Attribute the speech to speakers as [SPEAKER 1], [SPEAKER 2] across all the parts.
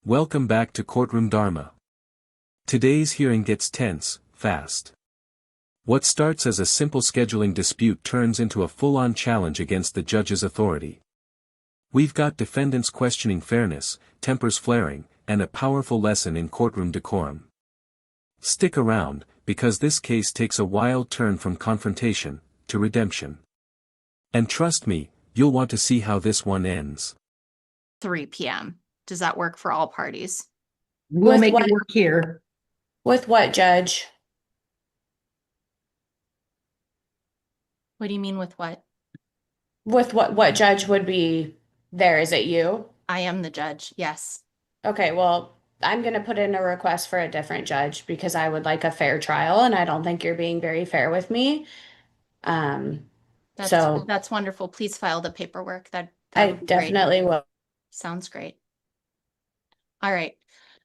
[SPEAKER 1] Welcome back to Courtroom Dharma. Today's hearing gets tense, fast. What starts as a simple scheduling dispute turns into a full-on challenge against the judge's authority. We've got defendants questioning fairness, tempers flaring, and a powerful lesson in courtroom decorum. Stick around, because this case takes a wild turn from confrontation to redemption. And trust me, you'll want to see how this one ends.
[SPEAKER 2] 3 p.m. Does that work for all parties?
[SPEAKER 3] We'll make it work here.
[SPEAKER 4] With what, Judge?
[SPEAKER 2] What do you mean with what?
[SPEAKER 4] With what judge would be there? Is it you?
[SPEAKER 2] I am the judge, yes.
[SPEAKER 4] Okay, well, I'm going to put in a request for a different judge because I would like a fair trial and I don't think you're being very fair with me.
[SPEAKER 2] That's wonderful. Please file the paperwork. That
[SPEAKER 4] I
[SPEAKER 2] would be
[SPEAKER 4] definitely
[SPEAKER 2] great.
[SPEAKER 4] will.
[SPEAKER 2] Sounds great. All right.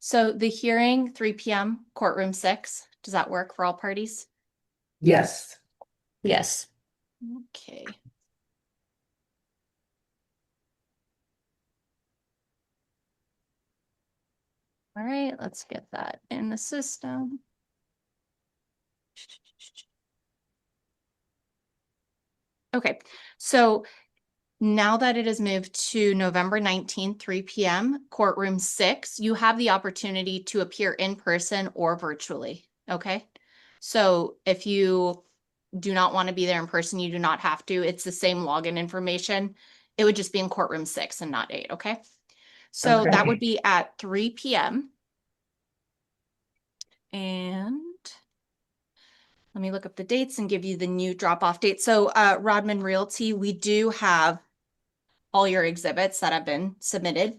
[SPEAKER 2] So the hearing, 3 p.m., courtroom 6. Does that work for all parties?
[SPEAKER 3] Yes.
[SPEAKER 4] Yes.
[SPEAKER 2] Okay. All right, let's get that in the system. Okay, so now that it has moved to November 19th, 3 p.m., courtroom 6, you have the opportunity to appear in person or virtually, okay? So if you do not want to be there in person, you do not have to. It's the same login information. It would just be in courtroom 6 and not 8, okay? So
[SPEAKER 3] Okay.
[SPEAKER 2] that would be at 3 p.m. And let me look up the dates and give you the new drop-off date. So Rodman Realty, we do have all your exhibits that have been submitted.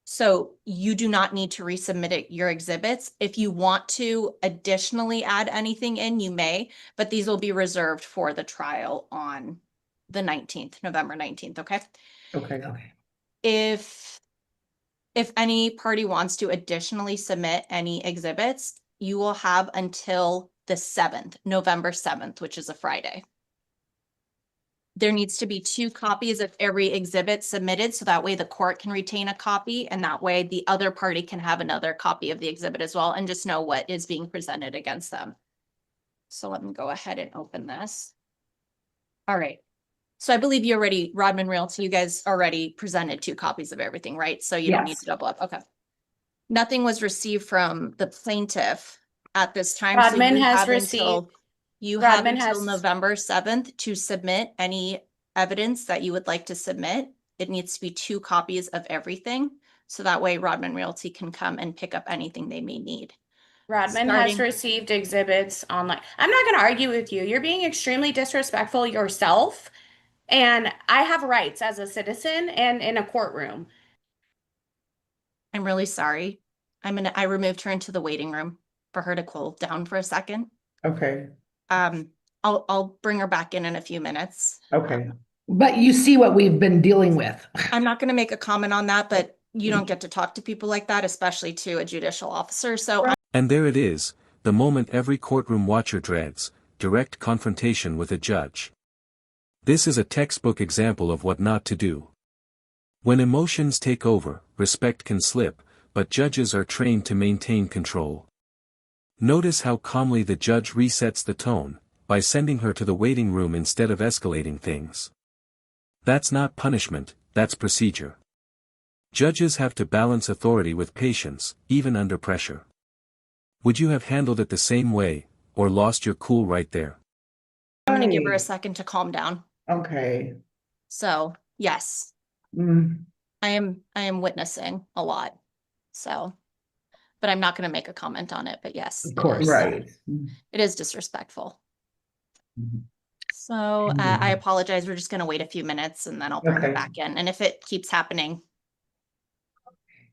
[SPEAKER 2] So you do not need to resubmit your exhibits. If you want to additionally add anything in, you may, but these will be reserved for the trial on the 19th, November 19th, okay?
[SPEAKER 3] Okay.
[SPEAKER 2] If any party wants to additionally submit any exhibits, you will have until the 7th, November 7th, which is a Friday. There needs to be 2 copies of every exhibit submitted, so that way the court can retain a copy, and that way the other party can have another copy of the exhibit as well, and just know what is being presented against them. So let me go ahead and open this. All right. So I believe you already, Rodman Realty, you guys already presented 2 copies of everything, right? So you don't need to double up. Okay. Nothing was received from the plaintiff at this time.
[SPEAKER 4] Rodman
[SPEAKER 2] so you
[SPEAKER 4] has
[SPEAKER 2] have
[SPEAKER 4] received.
[SPEAKER 2] until, you
[SPEAKER 4] Rodman
[SPEAKER 2] have until
[SPEAKER 4] has-
[SPEAKER 2] November 7th to submit any evidence that you would like to submit. It needs to be 2 copies of everything. So that way Rodman Realty can come and pick up anything they may need.
[SPEAKER 4] Rodman has received exhibits online. I'm not going to argue with you. You're being extremely disrespectful yourself. And I have rights as a citizen and in a courtroom.
[SPEAKER 2] I'm really sorry. I removed her into the waiting room for her to cool down for a second.
[SPEAKER 3] Okay.
[SPEAKER 2] I'll bring her back in a few minutes.
[SPEAKER 3] Okay. But you see what we've been dealing with.
[SPEAKER 2] I'm not going to make a comment on that, but you don't get to talk to people like that, especially to a judicial officer. So,
[SPEAKER 1] And there it is, the moment every courtroom watcher dreads, direct confrontation with a judge. This is a textbook example of what not to do. When emotions take over, respect can slip, but judges are trained to maintain control. Notice how calmly the judge resets the tone, by sending her to the waiting room instead of escalating things. That's not punishment, that's procedure. Judges have to balance authority with patience, even under pressure. Would you have handled it the same way, or lost your cool right there?
[SPEAKER 2] I'm going to give her a second to calm down.
[SPEAKER 3] Okay.
[SPEAKER 2] So, yes. I am witnessing a lot. So, but I'm not going to make a comment on it, but yes.
[SPEAKER 3] Of course. Right.
[SPEAKER 2] It is disrespectful. So I apologize. We're just going to wait a few minutes and then I'll bring her back in. And if it keeps happening,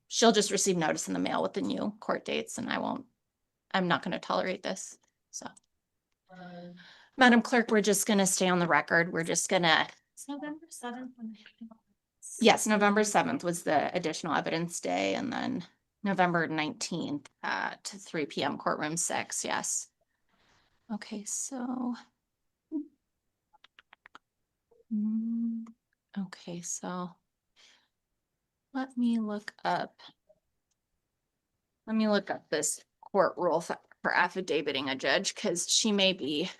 [SPEAKER 2] she'll just receive notice in the mail with the new court dates, and I'm not going to tolerate this. So, Madam Clerk, we're just going to stay on the record. We're just going to. It's November 7th. Yes, November 7th was the additional evidence day, and then November 19th at 3 p.m. courtroom 6. Yes. Okay, so. Okay, so let me look up Let me look up this court rule for affidavitting a judge, because she may be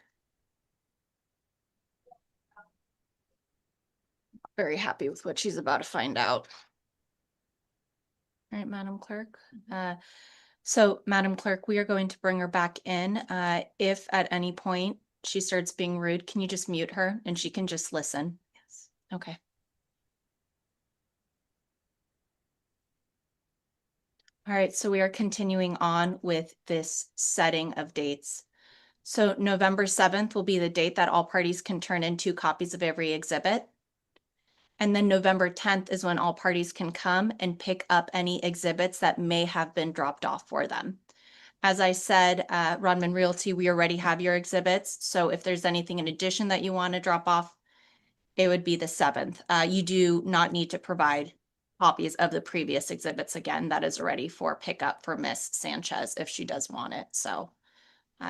[SPEAKER 2] very happy with what she's about to find out. All right, Madam Clerk. So Madam Clerk, we are going to bring her back in. If at any point she starts being rude, can you just mute her and she can just listen? Yes. Okay. All right, so we are continuing on with this setting of dates. So November 7th will be the date that all parties can turn in 2 copies of every exhibit. And then November 10th is when all parties can come and pick up any exhibits that may have been dropped off for them. As I said, Rodman Realty, we already have your exhibits. So if there's anything in addition that you want to drop off, it would be the 7th. You do not need to provide copies of the previous exhibits again. That is already for pickup for Miss Sanchez if she does want it. So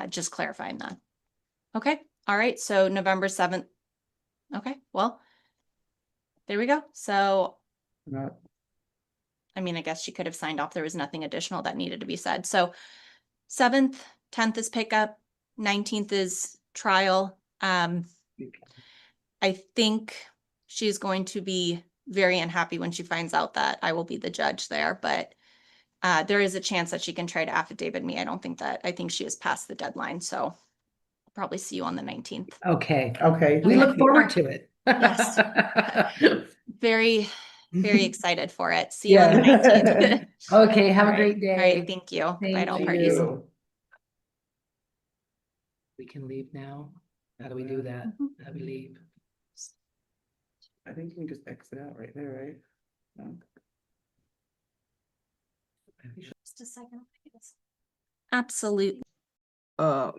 [SPEAKER 2] just clarifying that. Okay. All right. So November 7th. Okay. Well, there we go. So, I mean, I guess she could have signed off. There was nothing additional that needed to be said. So 7th, 10th is pickup, 19th is trial. I think she's going to be very unhappy when she finds out that I will be the judge there, but there is a chance that she can try to affidavit me. I think she has passed the deadline. So I'll probably see you on the 19th.
[SPEAKER 3] Okay.
[SPEAKER 5] Okay.
[SPEAKER 3] We look forward to it.
[SPEAKER 2] Yes. Very, very excited for it. See you on the
[SPEAKER 3] Yeah.
[SPEAKER 2] 19th.
[SPEAKER 3] Okay, have
[SPEAKER 5] All
[SPEAKER 3] a great
[SPEAKER 2] All right,
[SPEAKER 3] day.
[SPEAKER 2] thank you. Bye
[SPEAKER 3] Thank
[SPEAKER 2] to all
[SPEAKER 3] you.
[SPEAKER 2] parties.
[SPEAKER 3] We can leave now. How do we do that? How do we leave?
[SPEAKER 5] I think you can just exit out right there, right? No?
[SPEAKER 2] Just a second. Absolutely.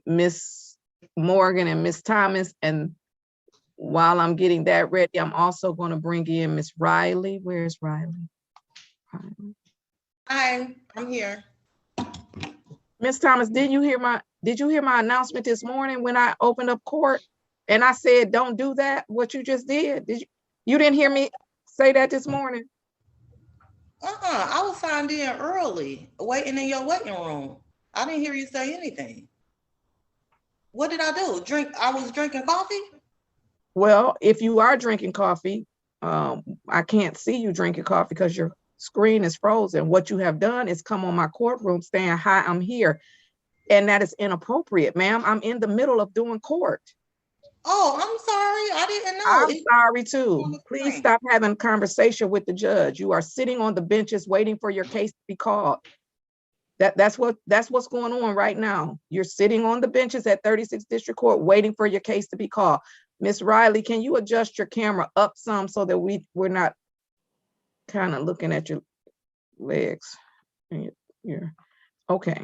[SPEAKER 6] Miss Morgan and Miss Thomas, and while I'm getting that ready, I'm also going to bring in Miss Riley. Where's Riley?
[SPEAKER 7] Hi, I'm here.
[SPEAKER 6] Miss Thomas, did you hear my announcement this morning when I opened up court and I said, don't do that, what you just did? You didn't hear me say that this morning?
[SPEAKER 7] I was signed in early, waiting in your waiting room. I didn't hear you say anything. What did I do? I was drinking coffee?
[SPEAKER 6] Well, if you are drinking coffee, I can't see you drinking coffee because your screen is frozen. What you have done is come on my courtroom saying, hi, I'm here. And that is inappropriate, ma'am. I'm in the middle of doing court.
[SPEAKER 7] Oh, I'm sorry. I didn't know.
[SPEAKER 6] I'm sorry too. Please stop having a conversation with the judge. You are sitting on the benches waiting for your case to be called. That's what's going on right now. You're sitting on the benches at 36th District Court waiting for your case to be called. Miss Riley, can you adjust your camera up some so that we're not kind of looking at your legs? Okay.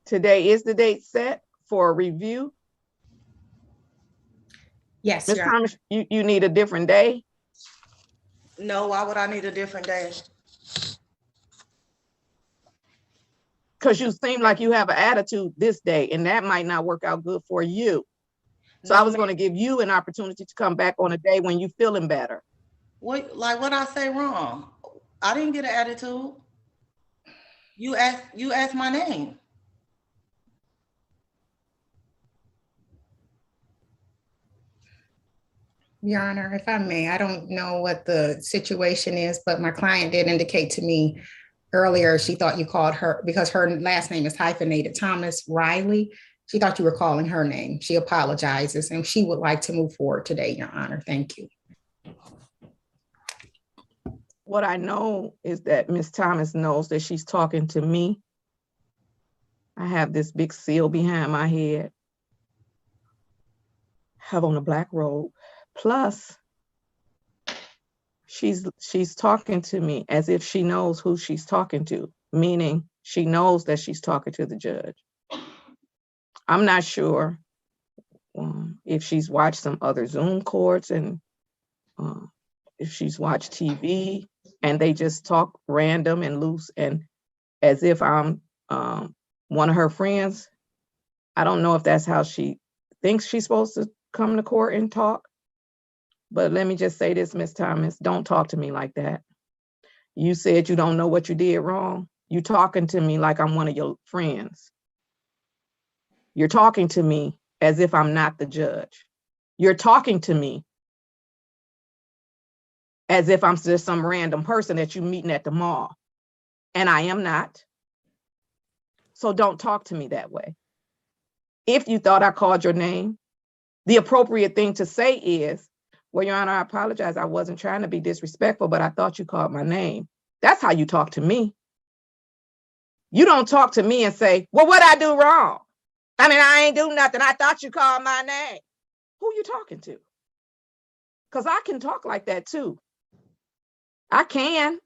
[SPEAKER 6] Today is the date set for a review.
[SPEAKER 5] Yes.
[SPEAKER 6] Ms. Thomas, you need a different day?
[SPEAKER 7] No, why would I need a different day?
[SPEAKER 6] Because you seem like you have an attitude this day, and that might not work out good for you. So
[SPEAKER 7] No,
[SPEAKER 6] I was going to give you an opportunity to come back on a day when you're feeling better.
[SPEAKER 7] what I say wrong? I didn't get an attitude. You asked my name.
[SPEAKER 5] Your Honor, if I may, I don't know what the situation is, but my client did indicate to me earlier she thought you called her because her last name is hyphenated, Thomas Riley. She thought you were calling her name. She apologizes and she would like to move forward today, Your Honor. Thank you.
[SPEAKER 6] What I know is that Ms. Thomas knows that she's talking to me. I have this big seal behind my head. Have on a black robe. Plus, she's talking to me as if she knows who she's talking to, meaning she knows that she's talking to the judge. I'm not sure if she's watched some other Zoom courts and if she's watched TV and they just talk random and loose and as if I'm one of her friends. I don't know if that's how she thinks she's supposed to come to court and talk. But let me just say this, Ms. Thomas, don't talk to me like that. You said you don't know what you did wrong. You talking to me like I'm one of your friends. You're talking to me as if I'm not the judge. You're talking to me as if I'm just some random person that you're meeting at the mall. And I am not. So don't talk to me that way. If you thought I called your name, the appropriate thing to say is, well, Your Honor, I apologize. I wasn't trying to be disrespectful, but I thought you called my name. That's how you talk to me. You don't talk to me and say, well, what'd I do wrong? I mean, I ain't do nothing. I thought you called my name. Who you talking to? Because I can talk like that too. I can.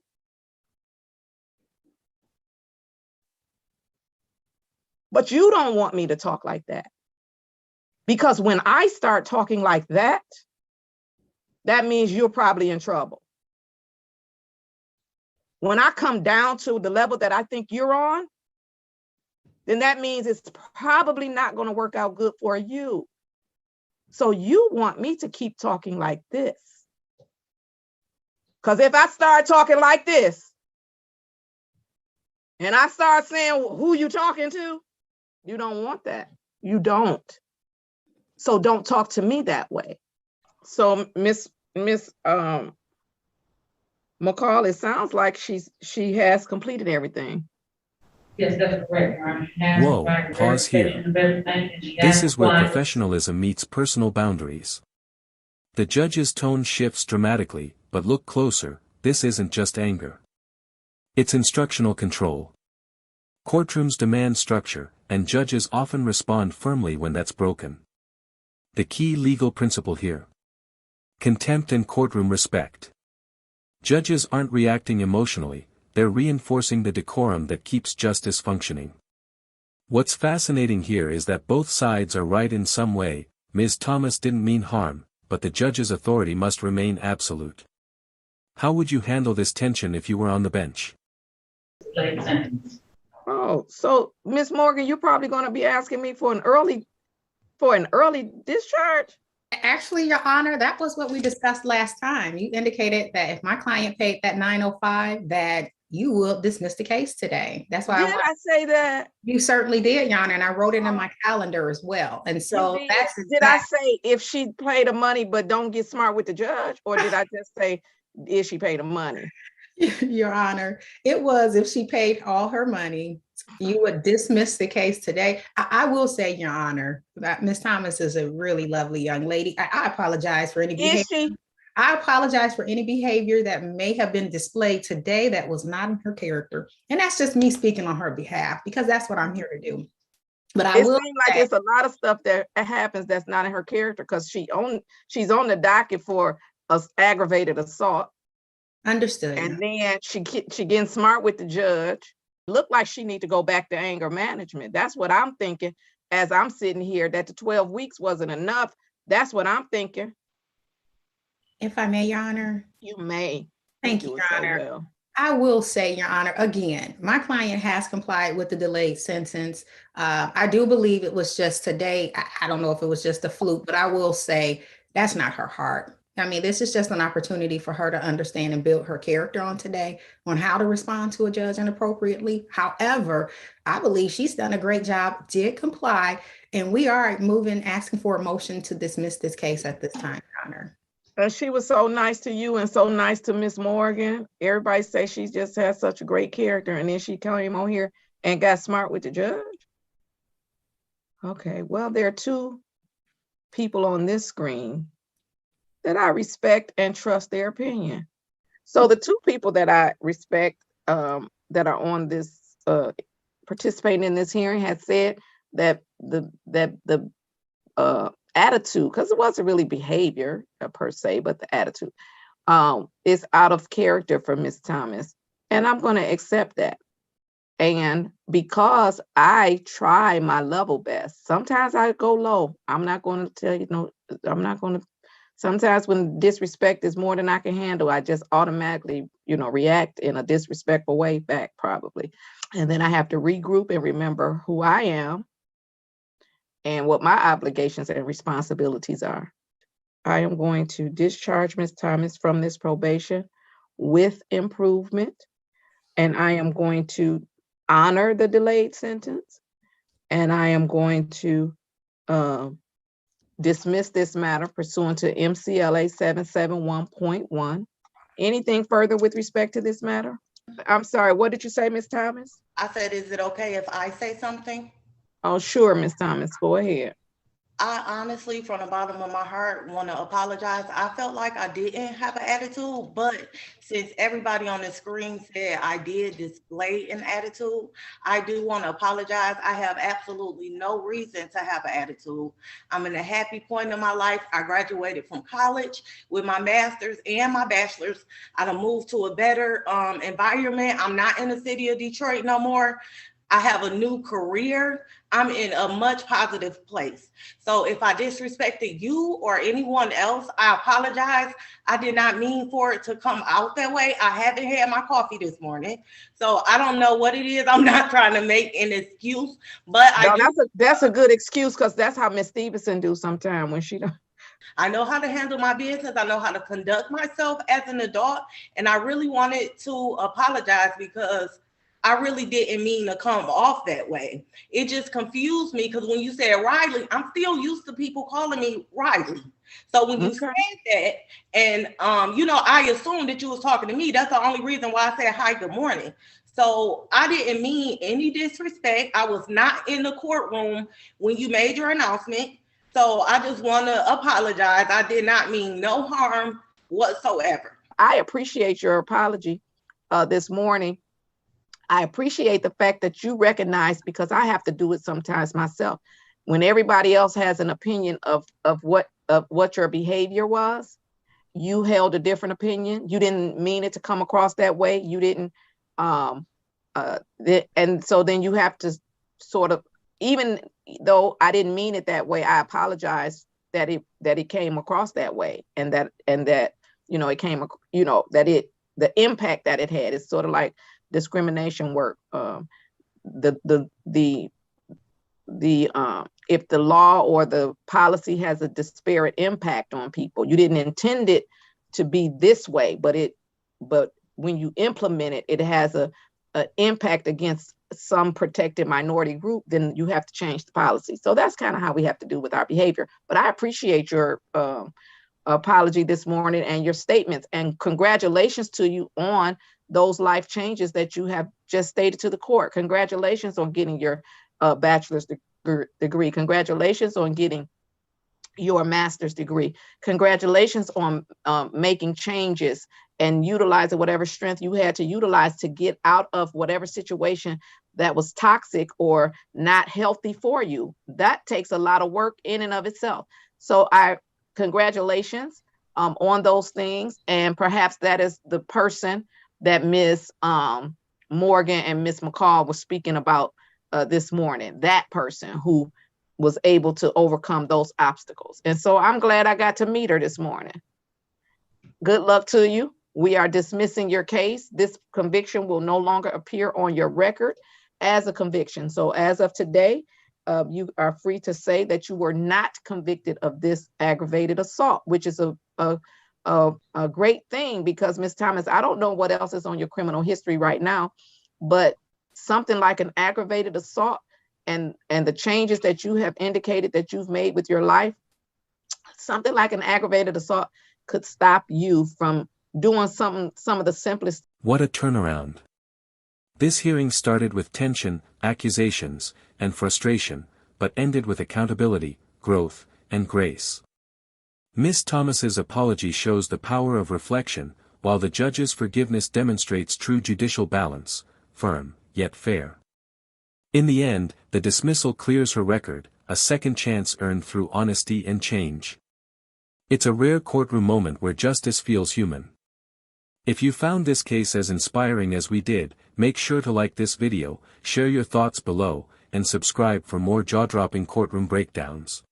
[SPEAKER 6] But you don't want me to talk like that. Because when I start talking like that, that means you're probably in trouble. When I come down to the level that I think you're on, then that means it's probably not going to work out good for you. So you want me to keep talking like this. Because if I start talking like this, and I start saying who you talking to, you don't want that. You don't. So don't talk to me that way. So Miss McCall, it sounds like she has completed everything.
[SPEAKER 3] Yes, that's correct, Your Honor.
[SPEAKER 1] Whoa, pause here. This is where professionalism meets personal boundaries. The judge's tone shifts dramatically, but look closer, this isn't just anger. It's instructional control. Courtrooms demand structure, and judges often respond firmly when that's broken. The key legal principle here: contempt and courtroom respect. Judges aren't reacting emotionally, they're reinforcing the decorum that keeps justice functioning. What's fascinating here is that both sides are right in some way. Ms. Thomas didn't mean harm, but the judge's authority must remain absolute. How would you handle this tension if you were on the bench?
[SPEAKER 6] Oh, so Ms. Morgan, you're probably going to be asking me for an early discharge?
[SPEAKER 5] Actually, Your Honor, that was what we discussed last time. You indicated that if my client paid that $905, that you will dismiss the case today. That's why
[SPEAKER 6] Did I say that?
[SPEAKER 5] You certainly did, Your Honor, and I wrote it in my calendar as well. And so that's
[SPEAKER 6] did I say if she paid the money but don't get smart with the judge, or did I just say if she paid the money?
[SPEAKER 5] Your Honor, it was if she paid all her money, you would dismiss the case today. I will say, Your Honor, that Ms. Thomas is a really lovely young lady. I apologize for any behavior. I apologize for any behavior that may have been displayed today that was not in her character. And that's just me speaking on her behalf, because that's what I'm here to do. But I will
[SPEAKER 6] seem like it's a lot of stuff that happens that's not in her character, because she's on the docket for aggravated assault.
[SPEAKER 5] Understood.
[SPEAKER 6] And then she getting smart with the judge. Look like she need to go back to anger management. That's what I'm thinking as I'm sitting here, that the 12 weeks wasn't enough. That's what I'm thinking.
[SPEAKER 5] If I may, Your Honor.
[SPEAKER 6] You may.
[SPEAKER 5] Thank you, Your Honor. Well. I will say, Your Honor, again, my client has complied with the delayed sentence. I do believe it was just today. I don't know if it was just a fluke, but I will say that's not her heart. I mean, this is just an opportunity for her to understand and build her character on today on how to respond to a judge inappropriately. However, I believe she's done a great job, did comply, and we are asking for a motion to dismiss this case at this time, Your Honor.
[SPEAKER 6] She was so nice to you and so nice to Miss Morgan. Everybody say she just has such a great character, and then she came on here and got smart with the judge. Okay, well, there are two people on this screen that I respect and trust their opinion. So the two people that I respect that are on this participating in this hearing had said that the attitude, because it wasn't really behavior per se, but the attitude is out of character for Ms. Thomas. And I'm going to accept that. And because I try my level best, sometimes I go low. I'm not going to tell you, no, I'm not going to. Sometimes when disrespect is more than I can handle, I just automatically, react in a disrespectful way back probably. And then I have to regroup and remember who I am and what my obligations and responsibilities are. I am going to discharge Ms. Thomas from this probation with improvement. And I am going to honor the delayed sentence, and I am going to dismiss this matter pursuant to MCLA 771.1. Anything further with respect to this matter? I'm sorry, what did you say, Ms. Thomas?
[SPEAKER 7] I said, is it okay if I say something?
[SPEAKER 6] Oh, sure, Ms. Thomas, go ahead.
[SPEAKER 7] I honestly, from the bottom of my heart, want to apologize. I felt like I didn't have an attitude, but since everybody on the screen said I did display an attitude, I do want to apologize. I have absolutely no reason to have an attitude. I'm in a happy point in my life. I graduated from college with my master's and my bachelor's. I done moved to a better environment. I'm not in the city of Detroit no more. I have a new career. I'm in a much positive place. So if I disrespected you or anyone else, I apologize. I did not mean for it to come out that way. I haven't had my coffee this morning, so I don't know what it is. I'm not trying to make an excuse, but
[SPEAKER 6] that's a good excuse, because that's how Miss Stevenson do sometimes when she don't.
[SPEAKER 7] I know how to handle my business. I know how to conduct myself as an adult, and I really wanted to apologize because I really didn't mean to come off that way. It just confused me because when you said Riley, I'm still used to people calling me Riley. So when you said that, and I assumed that you was talking to me. That's the only reason why I said hi, good morning. So I didn't mean any disrespect. I was not in the courtroom when you made your announcement. So I just want to apologize. I did not mean no harm whatsoever.
[SPEAKER 6] I appreciate your apology this morning. I appreciate the fact that you recognize, because I have to do it sometimes myself. When everybody else has an opinion of what your behavior was, you held a different opinion. You didn't mean it to come across that way. You didn't, and so then you have to sort of, even though I didn't mean it that way, I apologize that it came across that way, and that it came, the impact that it had is sort of like discrimination work. If the law or the policy has a disparate impact on people, you didn't intend it to be this way, but when you implement it, it has a impact against some protected minority group, then you have to change the policy. So that's kind of how we have to do with our behavior. But I appreciate your apology this morning and your statements, and congratulations to you on those life changes that you have just stated to the court. Congratulations on getting your bachelor's degree. Congratulations on getting your master's degree. Congratulations on making changes and utilizing whatever strength you had to utilize to get out of whatever situation that was toxic or not healthy for you. That takes a lot of work in and of itself. So congratulations on those things. And perhaps that is the person that Ms. Morgan and Ms. McCall was speaking about this morning, that person who was able to overcome those obstacles. And so I'm glad I got to meet her this morning. Good luck to you. We are dismissing your case. This conviction will no longer appear on your record as a conviction. So as of today, you are free to say that you were not convicted of this aggravated assault, which is a great thing, because Ms. Thomas, I don't know what else is on your criminal history right now, but something like an aggravated assault and the changes that you have indicated that you've made with your life, something like an aggravated assault could stop you from doing some of the simplest.
[SPEAKER 1] What a turnaround. This hearing started with tension, accusations, and frustration, but ended with accountability, growth, and grace. Ms. Thomas's apology shows the power of reflection, while the judge's forgiveness demonstrates true judicial balance, firm, yet fair. In the end, the dismissal clears her record, a second chance earned through honesty and change. It's a rare courtroom moment where justice feels human. If you found this case as inspiring as we did, make sure to like this video, share your thoughts below, and subscribe for more jaw-dropping courtroom breakdowns.